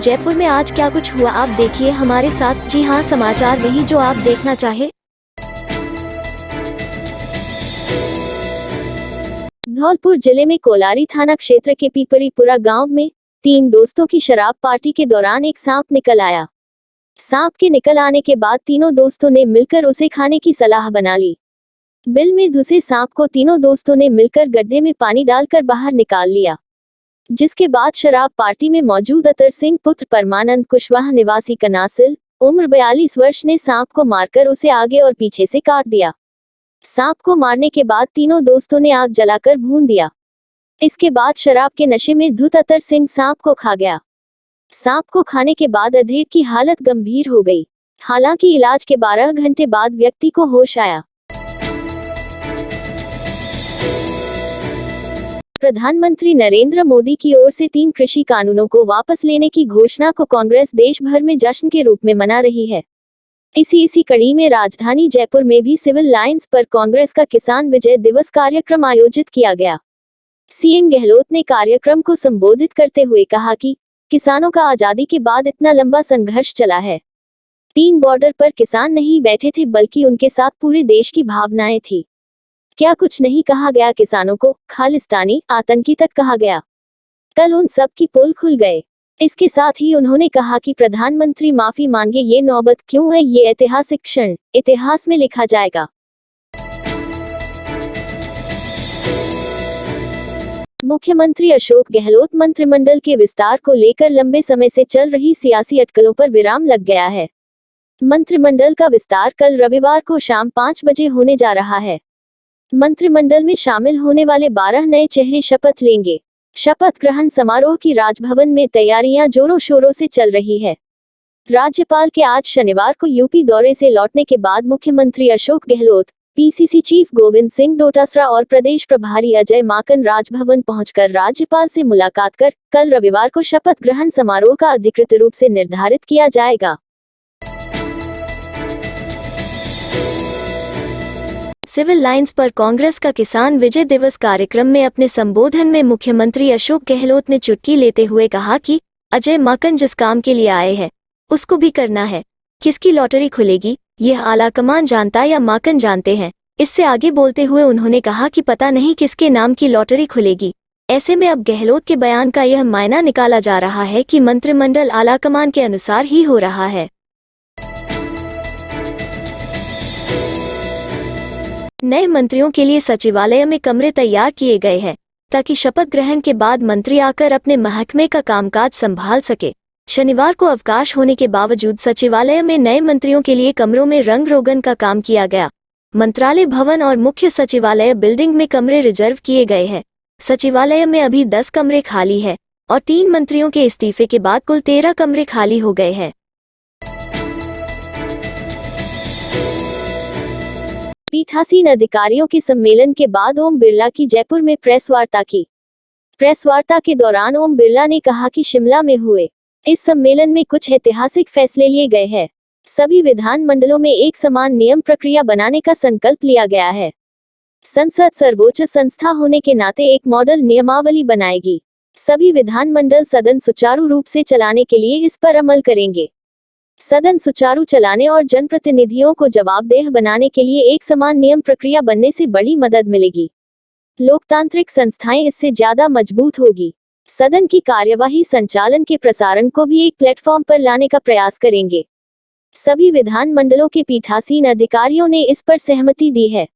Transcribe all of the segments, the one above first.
जयपुर में आज क्या कुछ हुआ आप देखिए हमारे साथ। जी हाँ, समाचार वही जो आप देखना चाहे। धौलपुर जिले में कोलारी थाना क्षेत्र के पीपरीपुरा गांव में 3 दोस्तों की शराब पार्टी के दौरान एक सांप निकल आया। सांप के निकल आने के बाद तीनों दोस्तों ने मिलकर उसे खाने की सलाह बना ली। बिल में घुसे सांप को तीनों दोस्तों ने मिलकर गड्ढे में पानी डालकर बाहर निकाल लिया, जिसके बाद शराब पार्टी में मौजूद अतर सिंह पुत्र परमानंद कुशवाहा निवासी कनासिल उम्र 42 वर्ष ने सांप को मारकर उसे आगे और पीछे से काट दिया। सांप को मारने के बाद तीनों दोस्तों ने आग जलाकर भून दिया। इसके बाद शराब के नशे में धुत अतर सिंह सांप को खा गया। सांप को खाने के बाद अधेड़ की हालत गंभीर हो गई। हालांकि इलाज के 12 घंटे बाद व्यक्ति को होश आया। प्रधानमंत्री नरेंद्र मोदी की ओर से 3 कृषि कानूनों को वापस लेने की घोषणा को कांग्रेस देश भर में जश्न के रूप में मना रही है। इसी कड़ी में राजधानी जयपुर में भी सिविल लाइंस पर कांग्रेस का किसान विजय दिवस कार्यक्रम आयोजित किया गया। सीएम गहलोत ने कार्यक्रम को संबोधित करते हुए कहा कि किसानों का आजादी के बाद इतना लंबा संघर्ष चला है। 3 बॉर्डर पर किसान नहीं बैठे थे, बल्कि उनके साथ पूरे देश की भावनाएं थी। क्या कुछ नहीं कहा गया, किसानों को खालिस्तानी आतंकी तक कहा गया। कल उन सब की पोल खुल गए। इसके साथ ही उन्होंने कहा कि प्रधानमंत्री माफी मांगे, ये नौबत क्यों है, ये ऐतिहासिक क्षण इतिहास में लिखा जाएगा। मुख्यमंत्री अशोक गहलोत मंत्रिमंडल के विस्तार को लेकर लंबे समय से चल रही सियासी अटकलों पर विराम लग गया है। मंत्रिमंडल का विस्तार कल रविवार को शाम 5 बजे होने जा रहा है। मंत्रिमंडल में शामिल होने वाले 12 नए चेहरे शपथ लेंगे। शपथ ग्रहण समारोह की राजभवन में तैयारियां जोरों शोरों से चल रही है। राज्यपाल के आज शनिवार को यूपी दौरे से लौटने के बाद मुख्यमंत्री अशोक गहलोत, पीसीसी चीफ गोविंद सिंह डोटासरा और प्रदेश प्रभारी अजय माकन राजभवन पहुंचकर राज्यपाल से मुलाकात कर कल रविवार को शपथ ग्रहण समारोह का अधिकृत रूप से निर्धारित किया जाएगा। सिविल लाइंस पर कांग्रेस का किसान विजय दिवस कार्यक्रम में अपने संबोधन में मुख्यमंत्री अशोक गहलोत ने चुटकी लेते हुए कहा कि अजय माकन जिस काम के लिए आए हैं उसको भी करना है। किसकी लॉटरी खुलेगी यह आलाकमान जानता या माकन जानते हैं। इससे आगे बोलते हुए उन्होंने कहा कि पता नहीं किसके नाम की लॉटरी खुलेगी। ऐसे में अब गहलोत के बयान का यह मायना निकाला जा रहा है कि मंत्रिमंडल आलाकमान के अनुसार ही हो रहा है। नए मंत्रियों के लिए सचिवालय में कमरे तैयार किए गए हैं ताकि शपथ ग्रहण के बाद मंत्री आकर अपने महकमे का कामकाज संभाल सके। शनिवार को अवकाश होने के बावजूद सचिवालय में नए मंत्रियों के लिए कमरों में रंग रोगन का काम किया गया। मंत्रालय भवन और मुख्य सचिवालय बिल्डिंग में कमरे रिजर्व किए गए हैं। सचिवालय में अभी 10 कमरे खाली है और 3 मंत्रियों के इस्तीफे के बाद कुल 13 कमरे खाली हो गए हैं। पीठासीन अधिकारियों के सम्मेलन के बाद ओम बिरला की जयपुर में प्रेस वार्ता की। प्रेस वार्ता के दौरान ओम बिरला ने कहा कि शिमला में हुए इस सम्मेलन में कुछ ऐतिहासिक फैसले लिए गए हैं। सभी विधान मंडलों में एक समान नियम प्रक्रिया बनाने का संकल्प लिया गया है। संसद सर्वोच्च संस्था होने के नाते एक मॉडल नियमावली बनाएगी। सभी विधान मंडल सदन सुचारू रूप से चलाने के लिए इस पर अमल करेंगे। सदन सुचारू चलाने और जनप्रतिनिधियों को जवाबदेह बनाने के लिए एक समान नियम प्रक्रिया बनने से बड़ी मदद मिलेगी। लोकतांत्रिक संस्थाएं इससे ज्यादा मजबूत होगी। सदन की कार्यवाही संचालन के प्रसारण को भी एक प्लेटफॉर्म पर लाने का प्रयास करेंगे। सभी विधान मंडलों के पीठासीन अधिकारियों ने इस पर सहमति दी है।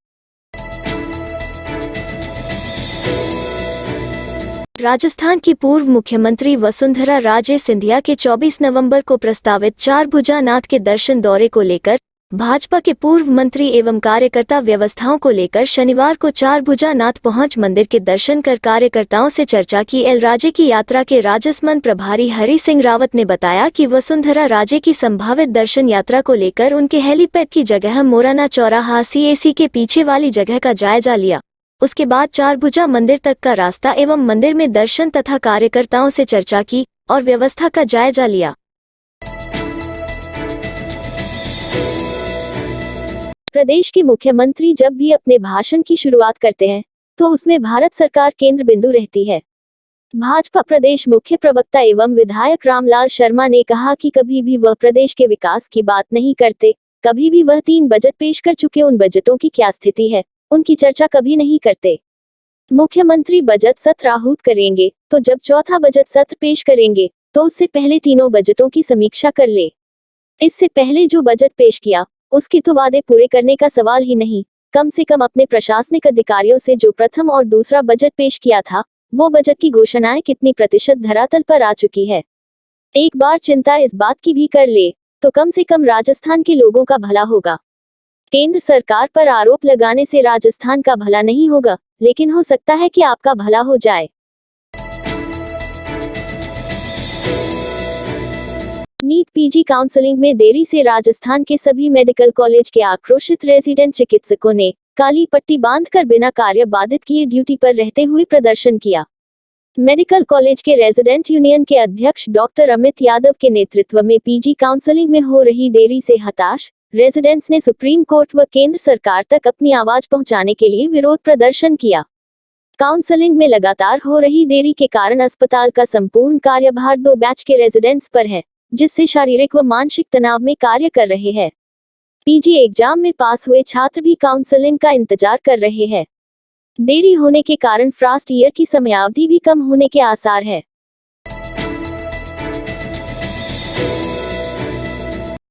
राजस्थान की पूर्व मुख्यमंत्री वसुंधरा राजे सिंधिया के 24 नवंबर को प्रस्तावित चारभुजा नाथ के दर्शन दौरे को लेकर भाजपा के पूर्व मंत्री एवं कार्यकर्ता व्यवस्थाओं को लेकर शनिवार को चारभुजा नाथ पहुंच मंदिर के दर्शन कर कार्यकर्ताओं से चर्चा की। एल राजे की यात्रा के राजस्मंद प्रभारी हरि सिंह रावत ने बताया कि वसुंधरा राजे की संभावित दर्शन यात्रा को लेकर उनके हेलीपैड की जगह मोराना चौराहा सीएसी के पीछे वाली जगह का जायजा लिया। उसके बाद चारभुजा मंदिर तक का रास्ता एवं मंदिर में दर्शन तथा कार्यकर्ताओं से चर्चा की और व्यवस्था का जायजा लिया। प्रदेश के मुख्यमंत्री जब भी अपने भाषण की शुरुआत करते हैं तो उसमें भारत सरकार केंद्र बिंदु रहती है। भाजपा प्रदेश मुख्य प्रवक्ता एवं विधायक रामलाल शर्मा ने कहा कि कभी भी वह प्रदेश के विकास की बात नहीं करते, कभी भी वह 3 बजट पेश कर चुके उन बजटों की क्या स्थिति है, उनकी चर्चा कभी नहीं करते। मुख्यमंत्री बजट सत्र आहूत करेंगे, तो जब चौथा बजट सत्र पेश करेंगे, तो उससे पहले तीनों बजटों की समीक्षा कर ले। इससे पहले जो बजट पेश किया, उसके तो वादे पूरे करने का सवाल ही नहीं। कम से कम अपने प्रशासनिक अधिकारियों से जो प्रथम और दूसरा बजट पेश किया था, वो बजट की घोषणाएं कितनी प्रतिशत धरातल पर आ चुकी है। एक बार चिंता इस बात की भी कर ले, तो कम से कम राजस्थान के लोगों का भला होगा। केंद्र सरकार पर आरोप लगाने से राजस्थान का भला नहीं होगा, लेकिन हो सकता है कि आपका भला हो जाए। नीट पीजी काउंसलिंग में देरी से राजस्थान के सभी मेडिकल कॉलेज के आक्रोशित रेजिडेंट चिकित्सकों ने काली पट्टी बांधकर बिना कार्य बाधित किए ड्यूटी पर रहते हुए प्रदर्शन किया। मेडिकल कॉलेज के रेजिडेंट यूनियन के अध्यक्ष डॉक्टर अमित यादव के नेतृत्व में पीजी काउंसलिंग में हो रही देरी से हताश रेजिडेंट्स ने सुप्रीम कोर्ट व केंद्र सरकार तक अपनी आवाज पहुंचाने के लिए विरोध प्रदर्शन किया। काउंसलिंग में लगातार हो रही देरी के कारण अस्पताल का संपूर्ण कार्यभार 2 बैच के रेजिडेंट्स पर है, जिससे शारीरिक व मानसिक तनाव में कार्य कर रहे हैं। पीजी एग्जाम में पास हुए छात्र भी काउंसलिंग का इंतजार कर रहे हैं। देरी होने के कारण फर्स्ट ईयर की समयावधि भी कम होने के आसार है।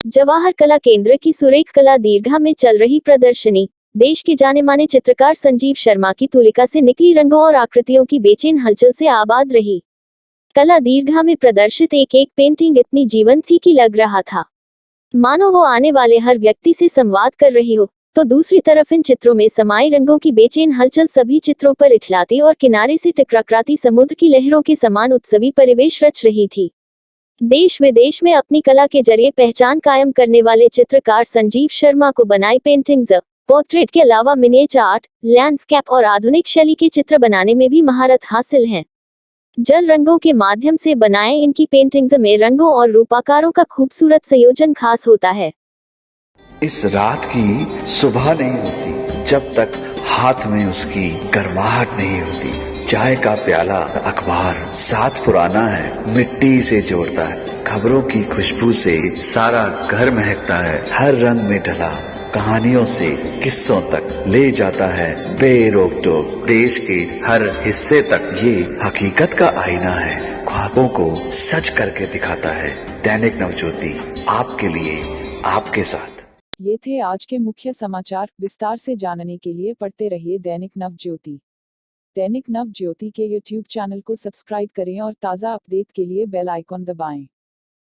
जवाहर कला केंद्र की सुरेख कला दीर्घा में चल रही प्रदर्शनी देश के जाने माने चित्रकार संजीव शर्मा की तुलिका से निकली रंगों और आकृतियों की बेचैन हलचल से आबाद रही। कला दीर्घा में प्रदर्शित एक एक पेंटिंग इतनी जीवंत थी कि लग रहा था मानो वो आने वाले हर व्यक्ति से संवाद कर रही हो, तो दूसरी तरफ इन चित्रों में समाये रंगों की बेचैन हलचल सभी चित्रों पर इठलाती और किनारे से टकराती समुद्र की लहरों के समान उत्सवी परिवेश रच रही थी। देश विदेश में अपनी कला के जरिए पहचान कायम करने वाले चित्रकार संजीव शर्मा को बनाई पेंटिंग्स, पोर्ट्रेट के अलावा मिनिएचर आर्ट, लैंडस्केप और आधुनिक शैली के चित्र बनाने में भी महारत हासिल है। जल रंगों के माध्यम से बनाए इनकी पेंटिंग्स में रंगों और रूपाकारों का खूबसूरत संयोजन खास होता है। इस रात की सुबह नहीं होती जब तक हाथ में उसकी गर्माहट नहीं होती। चाय का प्याला, अखबार साथ पुराना है, मिट्टी से जोड़ता है। खबरों की खुशबू से सारा घर महकता है। हर रंग में ढला कहानियों से किस्सों तक ले जाता है बेरोक टोक। देश के हर हिस्से तक ये हकीकत का आईना है, ख्वाबों को सच करके दिखाता है। दैनिक नवज्योति, आपके लिए, आपके साथ। ये थे आज के मुख्य समाचार। विस्तार से जानने के लिए पढ़ते रहिए दैनिक नवज्योति। दैनिक नवज्योति के YouTube चैनल को सब्सक्राइब करें और ताज़ा अपडेट के लिए बेल आइकॉन दबाएं।